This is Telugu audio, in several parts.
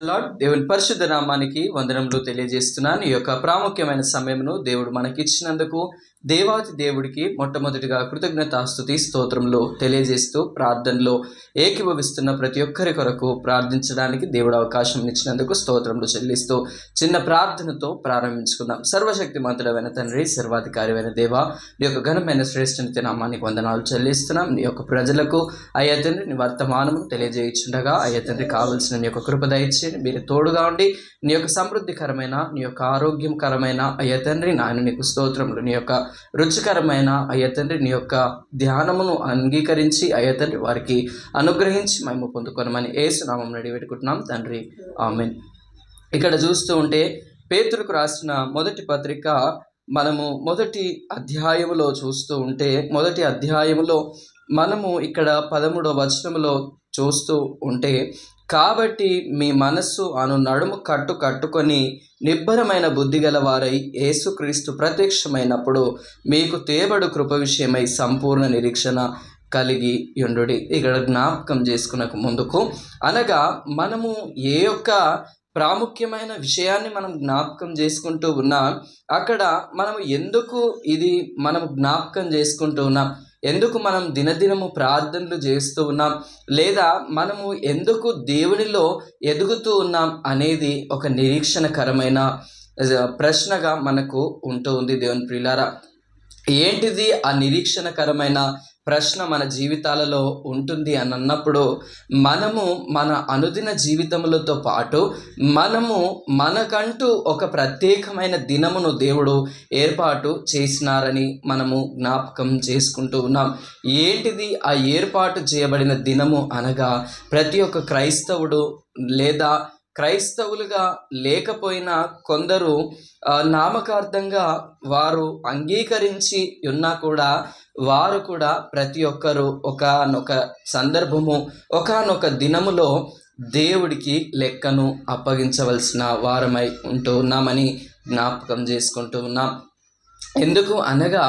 లార్డ్ దేవుని పరిశుద్ధ నామానికి వందనములు తెలియజేస్తున్నాను. ఈ యొక్క ప్రాముఖ్యమైన సమయమును దేవుడు మనకిచ్చినందుకు దేవాతి దేవుడికి మొట్టమొదటిగా కృతజ్ఞతాస్తుతి స్తోత్రములు తెలియజేస్తూ ప్రార్థనలో ఏకీభవిస్తున్న ప్రతి ఒక్కరి కొరకు ప్రార్థించడానికి దేవుడు అవకాశం ఇచ్చినందుకు స్తోత్రములు చెల్లిస్తూ చిన్న ప్రార్థనతో ప్రారంభించుకుందాం. సర్వశక్తిమంతుడైన తండ్రి, సర్వాధికారివైన దేవ, నీ యొక్క ఘనమైన శ్రేష్ఠనిత్య నామానికి వందనాలు చెల్లిస్తున్నాం. నీ యొక్క ప్రజలకు అయ్యా తండ్రి నీ వర్తమానము తెలియజేయించుండగా అయ్యా తండ్రి కావలసిన నీ యొక్క కృప దయచేయండి. మీరు తోడుగా ఉండి నీ యొక్క సమృద్ధికరమైన, నీ యొక్క ఆరోగ్యకరమైన అయ్యా తండ్రి నాయన నీకు స్తోత్రములు, నీ యొక్క రుచికరమైన అయ్యా తండ్రి నీ యొక్క ధ్యానమును అంగీకరించి అయ్యా తండ్రి వారికి అనుగ్రహించి మేము పొందుకొనమని యేసు నామమున అడిగిపెట్టుకుంటున్నాం తండ్రి, ఆమేన్. ఇక్కడ చూస్తూ ఉంటే పేతురుకు రాసిన మొదటి పత్రిక మనము మొదటి అధ్యాయములో చూస్తూ ఉంటే, మొదటి అధ్యాయములో మనము ఇక్కడ 13వ వచనములో చూస్తూ ఉంటే, కాబట్టి మీ మనస్సు అను నడుము కట్టుకొని నిబ్బరమైన బుద్ధి గల వారై యేసుక్రీస్తు ప్రత్యక్షమైనప్పుడు మీకు తేబడు కృప విషయమై సంపూర్ణ నిరీక్షణ కలిగి యుండుడి. ఇక్కడ జ్ఞాపకం చేసుకునక ముందుకు అనగా మనము ఏ యొక్క ప్రాముఖ్యమైన విషయాన్ని మనం జ్ఞాపకం చేసుకుంటూ ఉన్నాం, అక్కడ మనం ఎందుకు ఇది మనం జ్ఞాపకం చేసుకుంటూ ఉన్నాం, ఎందుకు మనం దినదినము ప్రార్థనలు చేస్తూ ఉన్నాం, లేదా మనము ఎందుకు దేవునిలో ఎదుగుతూ ఉన్నాం అనేది ఒక నిరీక్షణకరమైన ప్రశ్నగా మనకు ఉంటూ ఉంది. దేవుని ప్రియులారా, ఏంటిది ఆ నిరీక్షణకరమైన ప్రశ్న మన జీవితాలలో ఉంటుంది అని అన్నప్పుడు, మనము మన అనుదిన జీవితములతో పాటు మనకంటూ ఒక ప్రత్యేకమైన దినమును దేవుడు ఏర్పాటు చేసినారని మనము జ్ఞాపకం చేసుకుంటూ ఉన్నాం. ఏంటిది ఆ ఏర్పాటు చేయబడిన దినము అనగా, ప్రతి ఒక్క క్రైస్తవుడు లేదా క్రైస్తవులుగా లేకపోయినా కొందరు నామకార్థంగా వారు అంగీకరించి ఉన్నా కూడా వారు కూడా ప్రతి ఒక్కరు ఒకానొక సందర్భము, ఒకానొక దినములో దేవుడికి లెక్కను అప్పగించవలసిన వారమై ఉంటూ ఉన్నామని జ్ఞాపకం చేసుకుంటూ ఉన్నాం. ఎందుకు అనగా,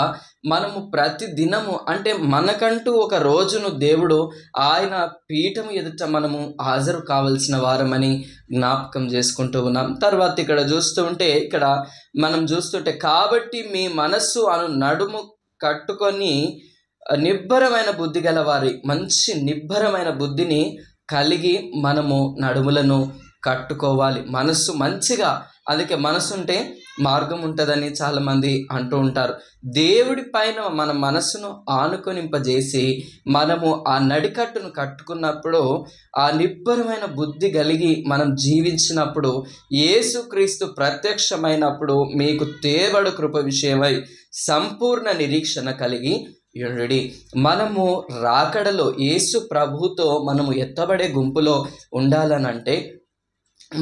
మనము ప్రతి దినము అంటే మనకంటూ ఒక రోజును దేవుడు ఆయన పీఠం ఎదుట మనము హాజరు కావలసిన వారమని జ్ఞాపకం చేసుకుంటూ ఉన్నాం. తర్వాత ఇక్కడ మనం చూస్తుంటే కాబట్టి మీ మనస్సు అను నడుము కట్టుకొని నిబ్బరమైన బుద్ధి గల వారి, మంచి నిబ్బరమైన బుద్ధిని కలిగి మనము నడుములను కట్టుకోవాలి. మనస్సు మంచిగా, అందుకే మనసు ఉంటే మార్గం ఉంటుందని చాలామంది అంటూ ఉంటారు. దేవుడి పైన మన మనస్సును ఆనుకొనింపజేసి మనము ఆ నడికట్టును కట్టుకున్నప్పుడు, ఆ నిబ్బరమైన బుద్ధి కలిగి మనం జీవించినప్పుడు, యేసుక్రీస్తు ప్రత్యక్షమైనప్పుడు మీకు తేబడు కృప విషయమై సంపూర్ణ నిరీక్షణ కలిగి యుండుడి. మనము రాకడలో యేసు ప్రభువుతో మనము ఎత్తబడే గుంపులో ఉండాలనంటే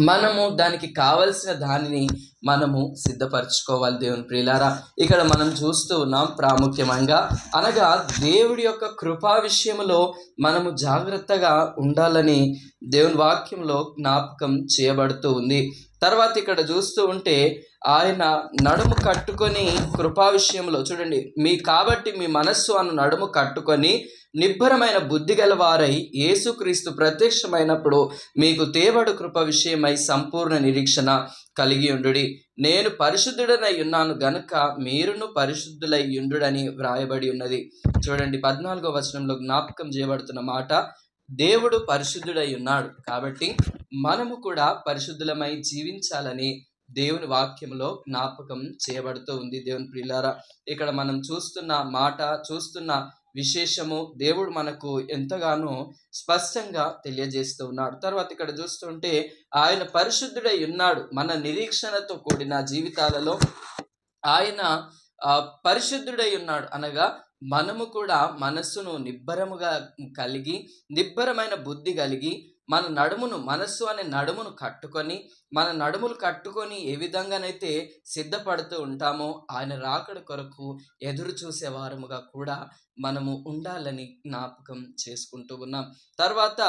మనము దానికి కావలసిన దానిని మనము సిద్ధపరచుకోవాలి. దేవుని ప్రియులారా, ఇక్కడ మనం చూస్తూ ఉన్నాం ప్రాముఖ్యంగా అనగా దేవుడి యొక్క కృపా విషయంలో మనము జాగ్రత్తగా ఉండాలని దేవుని వాక్యంలో జ్ఞాపకం చేయబడుతూ ఉంది. తర్వాత ఇక్కడ చూస్తూ ఉంటే ఆయన నడుము కట్టుకొని కృపా విషయంలో చూడండి, కాబట్టి మీ మనస్సు అను నడుము కట్టుకొని నిబ్బరమైన బుద్ధి గలవారై యేసుక్రీస్తు ప్రత్యక్షమైనప్పుడు మీకు తేబడు కృప విషయమై సంపూర్ణ నిరీక్షణ కలిగి ఉండుడి. నేను పరిశుద్ధుడనై ఉన్నాను గనుక మీరును పరిశుద్ధులై ఉండుడని వ్రాయబడి ఉన్నది. చూడండి, 14వ వచనంలో జ్ఞాపకం చేయబడుతున్న మాట, దేవుడు పరిశుద్ధుడై ఉన్నాడు కాబట్టి మనము కూడా పరిశుద్ధులమై జీవించాలని దేవుని వాక్యంలో జ్ఞాపకం చేయబడుతూ ఉంది. దేవుని ప్రియులారా, ఇక్కడ మనం చూస్తున్న విశేషము దేవుడు మనకు ఎంతగానో స్పష్టంగా తెలియజేస్తూ ఉన్నాడు. తర్వాత ఇక్కడ చూస్తుంటే ఆయన పరిశుద్ధుడై ఉన్నాడు. మన నిరీక్షణతో కూడిన జీవితాలలో ఆయన పరిశుద్ధుడై ఉన్నాడు అనగా, మనము కూడా మనస్సును నిబ్బరముగా కలిగి, నిబ్బరమైన బుద్ధి కలిగి మనస్సు అనే నడుమును కట్టుకొని, మన నడుములు కట్టుకొని ఏ విధంగానైతే సిద్ధపడుతూ ఉంటామో ఆయన రాకడ కొరకు ఎదురు చూసే వారముగా కూడా మనము ఉండాలని జ్ఞాపకం చేసుకుంటూ ఉన్నాం. తర్వాత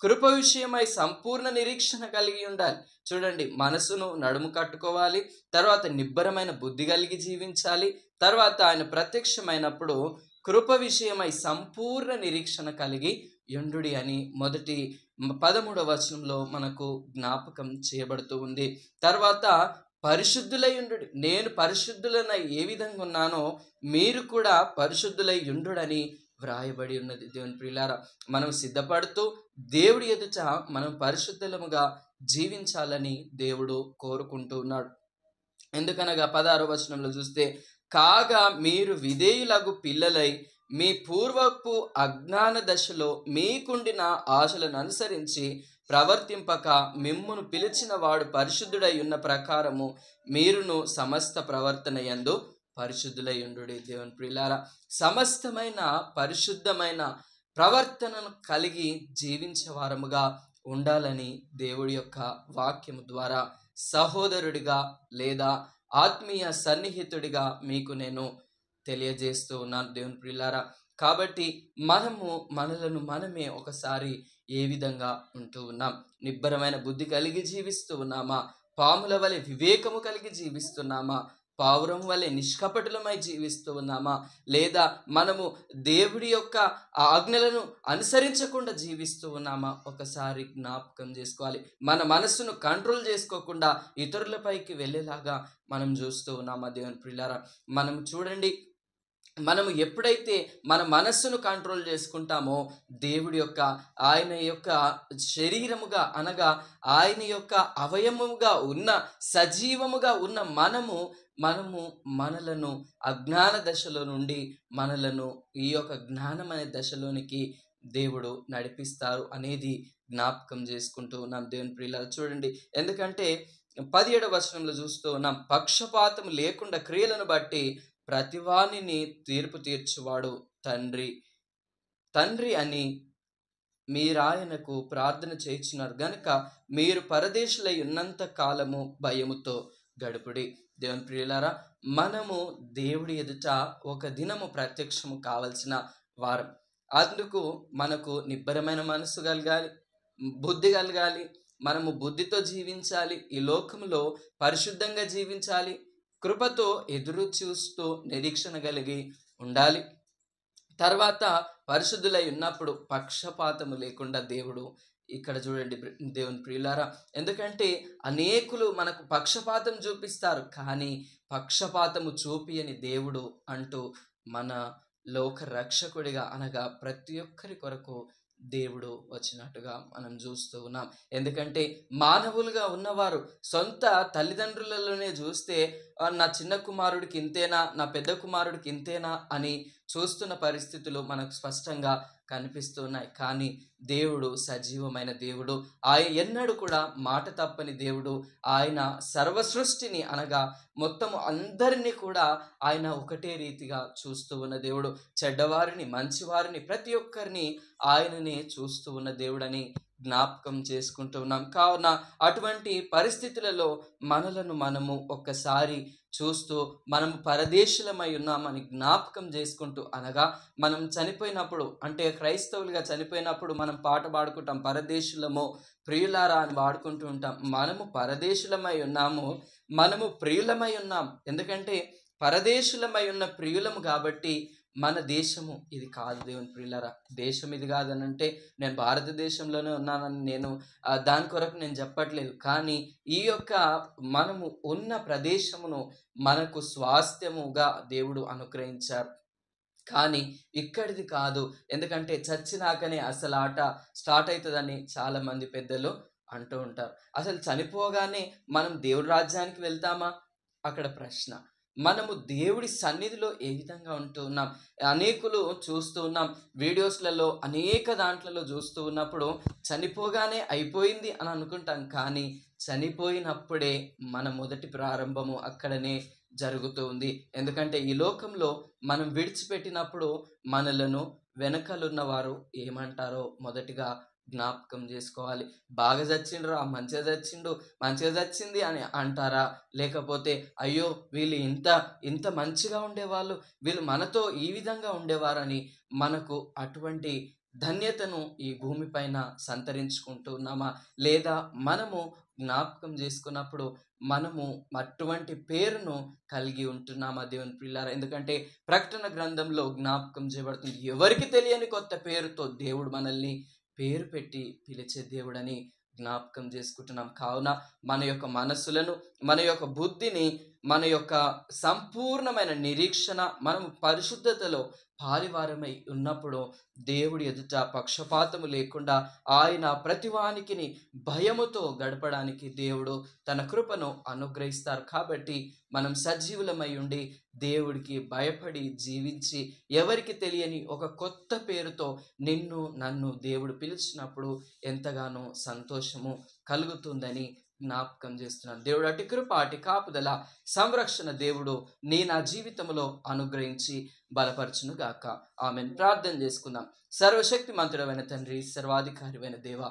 కృప విషయమై సంపూర్ణ నిరీక్షణ కలిగి ఉండాలి. చూడండి, మనసును నడుము కట్టుకోవాలి, తర్వాత నిబ్బరమైన బుద్ధి కలిగి జీవించాలి, తర్వాత ఆయన ప్రత్యక్షమైనప్పుడు కృప విషయమై సంపూర్ణ నిరీక్షణ కలిగి యుండుడి అని మొదటి 13వ వచనంలో మనకు జ్ఞాపకం చేయబడుతూ ఉంది. తర్వాత పరిశుద్ధులై యుండుడి, నేను పరిశుద్ధులనై ఏ విధంగా ఉన్నానో మీరు కూడా పరిశుద్ధులై యుండుడని వ్రాయబడి ఉన్నది. దేవుని ప్రియులారా, మనం సిద్ధపడుతూ దేవుడి ఎదుట మనం పరిశుద్ధులముగా జీవించాలని దేవుడు కోరుకుంటూ ఉన్నాడు. ఎందుకనగా 16వ వచనంలో చూస్తే, కాగా మీరు విధేయులగు పిల్లలై మీ పూర్వపు అజ్ఞాన దశలో మీకుండిన ఆశలను అనుసరించి ప్రవర్తింపక మిమ్మును పిలిచిన వాడు పరిశుద్ధుడై ఉన్న ప్రకారము మీరును సమస్త ప్రవర్తన యందు పరిశుద్ధులై ఉండుడి. దేవుని ప్రియులారా, సమస్తమైన పరిశుద్ధమైన ప్రవర్తనను కలిగి జీవించే వారముగా ఉండాలని దేవుడి యొక్క వాక్యము ద్వారా సహోదరుడిగా లేదా ఆత్మీయ సన్నిహితుడిగా మీకు నేను తెలియజేస్తూ ఉన్నాను. దేవుని ప్రియులారా, కాబట్టి మనలను మనమే ఒకసారి ఏ విధంగా ఉంటూ ఉన్నాం? నిబ్బరమైన బుద్ధి కలిగి జీవిస్తూ ఉన్నామా? పాముల వలె వివేకము కలిగి జీవిస్తున్నామా? పావురం వలె నిష్కపటులమై జీవిస్తూ ఉన్నామా? లేదా మనము దేవుడి యొక్క ఆజ్ఞలను అనుసరించకుండా జీవిస్తూ ఉన్నామా? ఒకసారి జ్ఞాపకం చేసుకోవాలి. మన మనస్సును కంట్రోల్ చేసుకోకుండా ఇతరులపైకి వెళ్ళేలాగా మనం చూస్తూ ఉన్నామా? దేవుని ప్రియులారా, మనం చూడండి, మనము ఎప్పుడైతే మన మనస్సును కంట్రోల్ చేసుకుంటామో ఆయన యొక్క శరీరముగా అనగా ఆయన యొక్క అవయవముగా ఉన్న సజీవముగా ఉన్న మనలను అజ్ఞాన దశలో నుండి మనలను ఈ యొక్క జ్ఞానం అనే దశలోనికి దేవుడు నడిపిస్తారు అనేది జ్ఞాపకం చేసుకుంటూ ఉన్నాం. దేవుని ప్రియులారా, చూడండి, ఎందుకంటే 17వ వచనంలో చూస్తూ ఉన్నాం, పక్షపాతం లేకుండా క్రియలను బట్టి ప్రతివానిని తీర్పు తీర్చువాడు తండ్రి అని మీరాయనకు ప్రార్థన చేయించున్నారు గనుక మీరు పరదేశులై ఉన్నంత కాలము భయముతో గడుపుడి. దేవుని ప్రియులారా, మనము దేవుడి ఎదుట ఒక దినము ప్రత్యక్షము కావలసిన వారం. అందుకు మనకు నిబ్బరమైన మనసు కలగాలి, బుద్ధి కలగాలి. మనము బుద్ధితో జీవించాలి, ఈ లోకంలో పరిశుద్ధంగా జీవించాలి, కృపతో ఎదురు చూస్తూ నిరీక్షణ కలిగి ఉండాలి. తర్వాత పరిశుద్ధులై ఉన్నప్పుడు పక్షపాతము లేకుండా దేవుడు ఇక్కడ చూడండి దేవుని ప్రియులారా, ఎందుకంటే అనేకులు మనకు పక్షపాతం చూపిస్తారు, కానీ పక్షపాతము చూపియని దేవుడు అంటూ మన లోక రక్షకుడిగా అనగా ప్రతి ఒక్కరి కొరకు దేవుడు వచ్చినట్టుగా మనం చూస్తూ ఉన్నాం. ఎందుకంటే మానవులుగా ఉన్నవారు సొంత తల్లిదండ్రులలోనే చూస్తే నా చిన్న కుమారుడికి ఇంతేనా, నా పెద్ద కుమారుడికి ఇంతేనా అని చూస్తున్న పరిస్థితులు మనకు స్పష్టంగా కనిపిస్తున్నాయి. కానీ దేవుడు సజీవమైన దేవుడు, ఆయన ఎన్నడూ కూడా మాట తప్పని దేవుడు. ఆయన సర్వ సృష్టిని అనగా మొత్తము అందరినీ కూడా ఆయన ఒకటే రీతిగా చూస్తూ ఉన్న దేవుడు. చెడ్డవారిని, మంచివారిని, ప్రతి ఒక్కరిని ఆయననే చూస్తూ ఉన్న దేవుడని జ్ఞాపకం చేసుకుంటూ ఉన్నాం. కావున అటువంటి పరిస్థితులలో మనము ఒక్కసారి చూస్తూ మనము పరదేశులమై ఉన్నామని జ్ఞాపకం చేసుకుంటూ, అనగా మనం చనిపోయినప్పుడు, అంటే క్రైస్తవులుగా చనిపోయినప్పుడు మనం పాట పాడుకుంటాం, పరదేశులము ప్రియులారా అని పాడుకుంటూ ఉంటాం. మనము పరదేశులమై ఉన్నాము, మనము ప్రియులమై ఉన్నాం. ఎందుకంటే పరదేశులమై ఉన్న ప్రియులము కాబట్టి మన దేశము ఇది కాదు. దేవుని ప్రియులారా, దేశం ఇది కాదనంటే నేను భారతదేశంలోనే ఉన్నానని నేను దాని కొరకు నేను చెప్పట్లేదు. కానీ ఈ యొక్క మనము ఉన్న ప్రదేశమును మనకు స్వాస్థ్యముగా దేవుడు అనుగ్రహించారు. కానీ ఇక్కడిది కాదు. ఎందుకంటే చచ్చినాకనే అసలు ఆట స్టార్ట్ అవుతుందని చాలామంది పెద్దలు అంటూ ఉంటారు. అసలు చనిపోగానే మనం దేవుడి రాజ్యానికి వెళ్తామా? అక్కడ ప్రశ్న. మనము దేవుడి సన్నిధిలో ఏ విధంగా ఉంటూ ఉన్నాం? అనేకులు చూస్తూ ఉన్నాం వీడియోస్లలో, అనేక దాంట్లలో చూస్తూ ఉన్నప్పుడు చనిపోగానే అయిపోయింది అని అనుకుంటాం. కానీ చనిపోయినప్పుడే మన మొదటి ప్రారంభము అక్కడనే జరుగుతూ ఉంది. ఎందుకంటే ఈ లోకంలో మనం విడిచిపెట్టినప్పుడు మనలను వెనకలున్న వారు ఏమంటారో మొదటిగా జ్ఞాపకం చేసుకోవాలి. బాగా చచ్చిండ్రా, మంచిగా చచ్చింది అని అంటారా? లేకపోతే అయ్యో వీళ్ళు ఇంత మంచిగా ఉండేవాళ్ళు, వీళ్ళు మనతో ఈ విధంగా ఉండేవారని మనకు అటువంటి ధన్యతను ఈ భూమిపైన సంతరించుకుంటున్నామా? లేదా మనము జ్ఞాపకం చేసుకున్నప్పుడు మనము అటువంటి పేరును కలిగి ఉంటున్నాం దేవుని పిల్లారా. ఎందుకంటే ప్రకటన గ్రంథంలో జ్ఞాపకం చేయబడుతుంది, ఎవరికి తెలియని కొత్త పేరుతో దేవుడు మనల్ని పేరు పెట్టి పిలిచే దేవుడని జ్ఞాపకం చేసుకుంటున్నాం. కావున మన యొక్క మనస్సులను, మన యొక్క బుద్ధిని, మన యొక్క సంపూర్ణమైన నిరీక్షణ మనము పరిశుద్ధతలో పాలివారమై ఉన్నప్పుడు దేవుడి ఎదుట పక్షపాతము లేకుండా ఆయన ప్రతివానికిని భయముతో గడపడానికి దేవుడు తన కృపను అనుగ్రహిస్తారు. కాబట్టి మనం సజీవులమై ఉండి దేవుడికి భయపడి జీవించి ఎవరికి తెలియని ఒక కొత్త పేరుతో నిన్ను నన్ను దేవుడు పిలిచినప్పుడు ఎంతగానో సంతోషము కలుగుతుందని జ్ఞాపకం చేస్తున్నాను. దేవుడు అటు కృప, అటు కాపుదల, సంరక్షణ దేవుడు నా జీవితంలో అనుగ్రహించి బలపరచును గాక. ఆమెన్. ప్రార్థన చేసుకుందాం. సర్వశక్తి మంతుడమైన తండ్రి, సర్వాధికారివైన దేవ,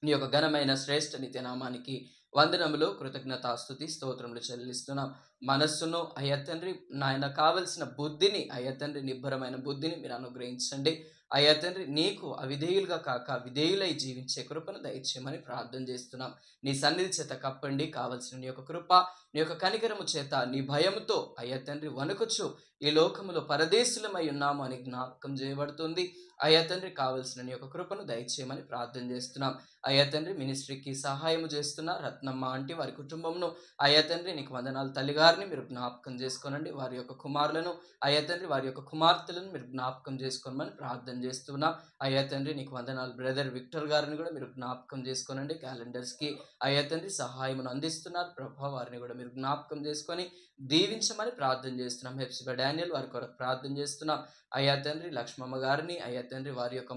నీ యొక్క ఘనమైన శ్రేష్ఠ నిత్య నామానికి వందనములు, కృతజ్ఞతాస్తుతి, స్తోత్రములు చెల్లిస్తున్నాం. మనస్సును అయ్యా తండ్రి, నాయన కావలసిన బుద్ధిని అయ్యా తండ్రి, నిబ్బరమైన బుద్ధిని మీరు అనుగ్రహించండి. అయ్యా తండ్రి, నీకు అవిధేయులుగా కాక విధేయులై జీవించే కృపను దయచేయమని ప్రార్థన చేస్తున్నాం. నీ సన్నిధి చేత కప్పండి. కావలసిన నీ యొక్క కృప, నీ యొక్క కనికరము చేత, నీ భయముతో అయ్యా తండ్రి వణుకుచు ఈ లోకములో పరదేశులమై ఉన్నాము అని జ్ఞాపకం చేయబడుతుంది. అయ్యా తండ్రి, కావలసిన నీ యొక్క కృపను దయచేయమని ప్రార్థన చేస్తున్నాం. అయ్యా తండ్రి, మినిస్ట్రీకి సహాయం చేస్తున్న రత్నమ్మ ఆంటీ, వారి కుటుంబంను అయ్యా తండ్రి నీకు వందనాలు. తల్లిగారిని మీరు జ్ఞాపకం చేసుకోనండి. వారి యొక్క కుమారులను అయ్యా తండ్రి, వారి యొక్క కుమార్తెలను మీరు జ్ఞాపకం చేసుకోమని ప్రార్థన చేస్తున్నాం. అయ్యా తండ్రి నీకు వందనాలు. బ్రదర్ విక్టర్ గారిని కూడా మీరు జ్ఞాపకం చేసుకోనండి. క్యాలెండర్స్కి అయ్యా తండ్రి సహాయమును అందిస్తున్నారు ప్రభా, వారిని కూడా మీరు జ్ఞాపకం చేసుకొని దీవించమని ప్రార్థన చేస్తున్నాం. హెప్సిబా డానియల్ వారి కొరకు ప్రార్థన చేస్తున్నాం. అయ్యా తండ్రి లక్ష్మమ్మ గారిని అయ్యా తండ్రి, వారి యొక్క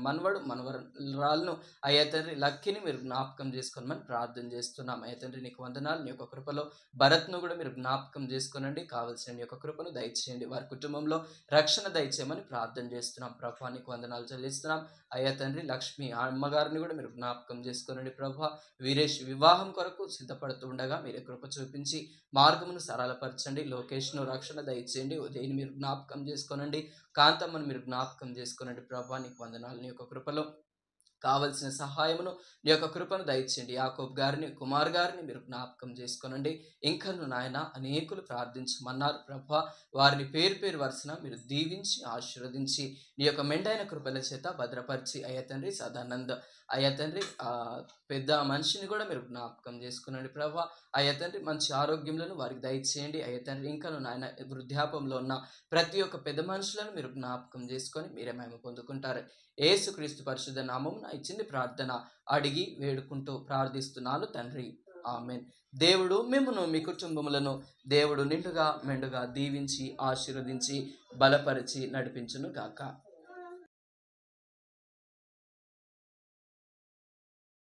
మనవరాలను అయ్యా తండ్రి లక్కిని మీరు జ్ఞాపకం చేసుకోమని ప్రార్థన చేస్తున్నాం. అయ్యా తండ్రి నీకు వందనాలు. నీ యొక్క కృపలో భరత్ను కూడా మీరు జ్ఞాపకం చేసుకోనండి. కావలసిన నీ యొక్క కృపను దయచేయండి. వారి కుటుంబంలో రక్షణ దయచేయమని ప్రార్థన చేస్తున్నాం ప్రభా. నీకు వందనాలు చెల్లిస్తున్నాం. అయ్యా తండ్రి లక్ష్మి అమ్మగారిని కూడా మీరు జ్ఞాపకం చేసుకోనండి ప్రభా. వీరేష్ వివాహం కొరకు సిద్ధపడుతూ ఉండగా మీరే కృప చూపించి మార్గమును సరళపరచండి. లోకేష్ను రక్షణ దయచేయండి. ఉదయని మీరు జ్ఞాపకం చేసుకోనండి. కాంతమ్మను మీరు జ్ఞాపకం చేసుకోనండి ప్రభా. నీకు వందనాలు. నీ యొక్క కృపలో కావలసిన సహాయమును, నీ యొక్క కృపను దయచేయండి. యాకోబ్ గారిని, కుమార్ గారిని మీరు జ్ఞాపకం చేసుకోనండి. ఇంకను నాయన అనేకులు ప్రార్థించమన్నారు ప్రభా. వారిని పేరు పేరు వరుసన మీరు దీవించి ఆశీర్వదించి నీ యొక్క మెండైన కృపల చేత భద్రపరిచి అయ్యా తండ్రి సదానంద్ అయ్యా తండ్రి పెద్ద మనిషిని కూడా మీరు జ్ఞాపకం చేసుకునండి ప్రభా. అయ్యా తండ్రి మంచి ఆరోగ్యములను వారికి దయచేయండి. అయ్యా తండ్రి ఇంకను నాయన వృద్ధాపంలో ఉన్న ప్రతి ఒక్క పెద్ద మనుషులను మీరు జ్ఞాపకం చేసుకొని మీరే మహిమ పొందుకుంటారు. యేసుక్రీస్తు పరిశుద్ధ నామమున ఇచ్చింది ప్రార్థన అడిగి వేడుకుంటూ ప్రార్థిస్తున్నాను తండ్రి, ఆమెన్. దేవుడు మిమ్మును మీ కుటుంబములను దేవుడు నిండుగా మెండుగా దీవించి ఆశీర్వదించి బలపరిచి నడిపించును గాక.